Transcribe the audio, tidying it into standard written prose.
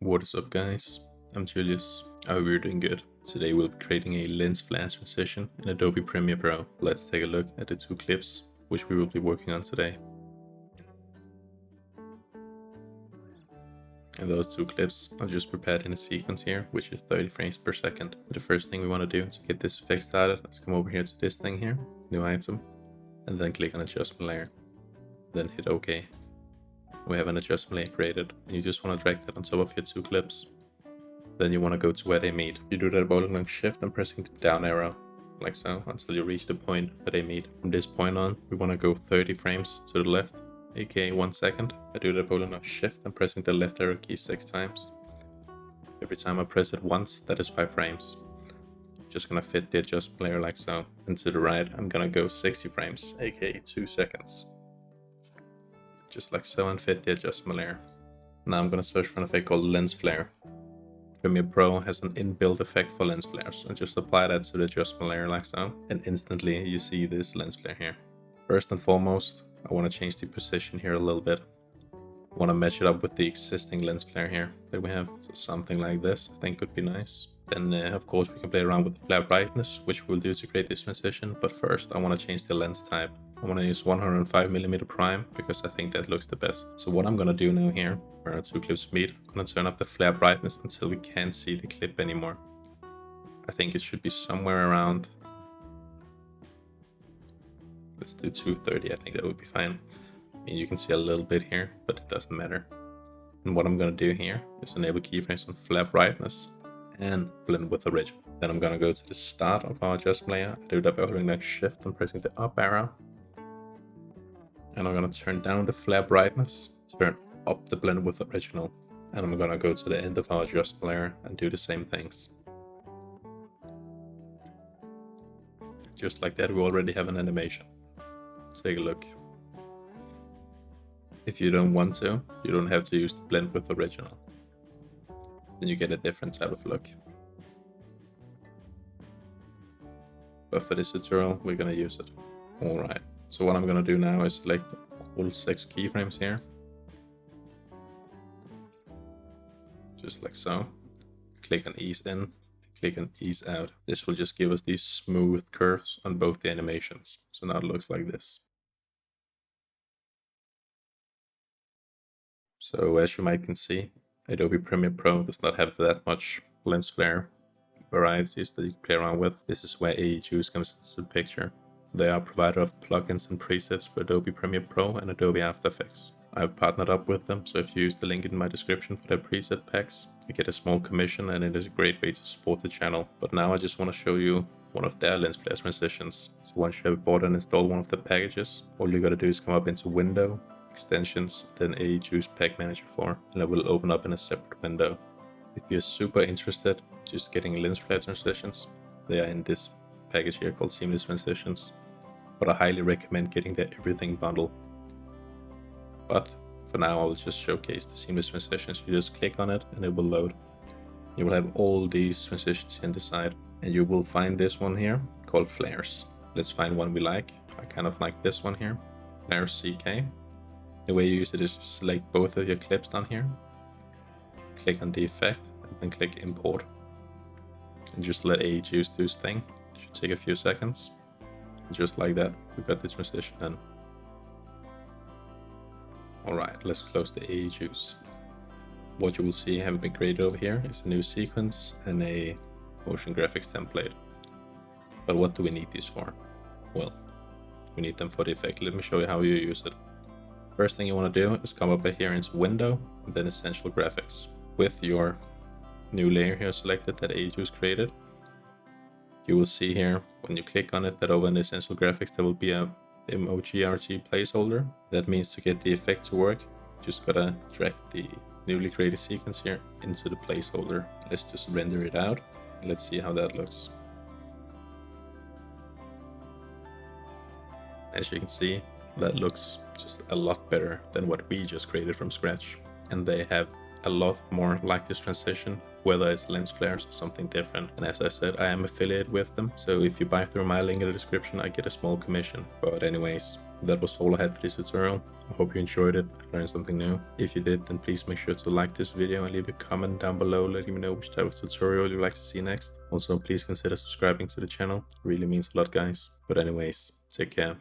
What is up, guys? I'm Julius. I hope you're doing good. Today we'll be creating a lens flare transition in Adobe Premiere Pro. Let's take a look at the two clips which we will be working on today. And those two clips are just prepared in a sequence here, which is 30 frames per second. The first thing we want to do to get this effect started is come over here to this thing here, new item, and then click on adjustment layer. Then hit OK. We have an adjustment layer created. You just want to drag that on top of your two clips. Then you want to go to where they meet. You do that by holding shift and pressing the down arrow, like so, until you reach the point where they meet. From this point on, we want to go 30 frames to the left, aka 1 second. I do that by holding shift and pressing the left arrow key 6 times. Every time I press it once, that is 5 frames. Just gonna fit the adjustment layer like so. And to the right, I'm gonna go 60 frames, aka 2 seconds. Just like so, and fit the adjustment layer. Now I'm gonna search for an effect called lens flare. Premiere Pro has an inbuilt effect for lens flares, and just apply that to the adjustment layer like so, and instantly you see this lens flare here. First and foremost, I want to change the position here a little bit. I want to match it up with the existing lens flare here that we have, so something like this I think could be nice. Then of course we can play around with the flare brightness, which we'll do to create this transition, but first I want to change the lens type. I want to use 105mm prime because I think that looks the best. So what I'm going to do now here, where our two clips meet, I'm going to turn up the flare brightness until we can't see the clip anymore. I think it should be somewhere around, let's do 230, I think that would be fine. I mean, you can see a little bit here, but it doesn't matter. And what I'm going to do here is enable keyframes on flare brightness and blend with original. Then I'm going to go to the start of our adjustment layer. I do that by holding shift and pressing the up arrow. And I'm going to turn down the flare brightness, turn up the blend with original. And I'm going to go to the end of our adjustment layer and do the same things. Just like that, we already have an animation. Take a look. If you don't want to, you don't have to use the blend with original. Then you get a different type of look. But for this tutorial, we're going to use it. Alright, so what I'm going to do now is select all 6 keyframes here. Just like so. Click on ease in, click on ease out. This will just give us these smooth curves on both the animations. So now it looks like this. So as you might can see, Adobe Premiere Pro does not have that much lens flare varieties that you can play around with. This is where AEGUs comes into the picture. They are a provider of plugins and presets for Adobe Premiere Pro and Adobe After Effects. I've partnered up with them, so if you use the link in my description for their preset packs, you get a small commission and it is a great way to support the channel. But now I just want to show you one of their lens flare transitions. So once you have bought and installed one of the packages, all you gotta do is come up into Window, Extensions, then AEGU's Pack Manager 4, and it will open up in a separate window. If you're super interested just getting lens flare transitions, they are in this package here called Seamless Transitions, but I highly recommend getting the Everything bundle. But for now I will just showcase the Seamless Transitions. You just click on it and it will load. You will have all these transitions in the side, and you will find this one here called Flares. Let's find one we like. I kind of like this one here, Flares CK. The way you use it is to select both of your clips down here, click on the effect, and then click import. And just let AEGUs do its thing. It should take a few seconds. And just like that, we got this transition in. Alright, let's close the AEGUs. What you will see having been created over here is a new sequence and a motion graphics template. But what do we need these for? Well, we need them for the effect. Let me show you how you use it. First thing you want to do is come up here into Window, and then Essential Graphics. With your new layer here selected that AEGUs created, you will see here when you click on it that over in the Essential Graphics there will be a MOGRT placeholder. That means to get the effect to work, you just gotta drag the newly created sequence here into the placeholder. Let's just render it out. Let's see how that looks. As you can see, that looks just a lot better than what we just created from scratch. And they have a lot more like this transition, whether it's lens flares or something different. And as I said, I am affiliated with them, so if you buy through my link in the description, I get a small commission. But anyways, That was all I had for this tutorial. I hope you enjoyed it and learned something new. If you did, then please make sure to like this video and leave a comment down below letting me know which type of tutorial you'd like to see next. Also, please consider subscribing to the channel. It really means a lot, guys. But anyways, take care.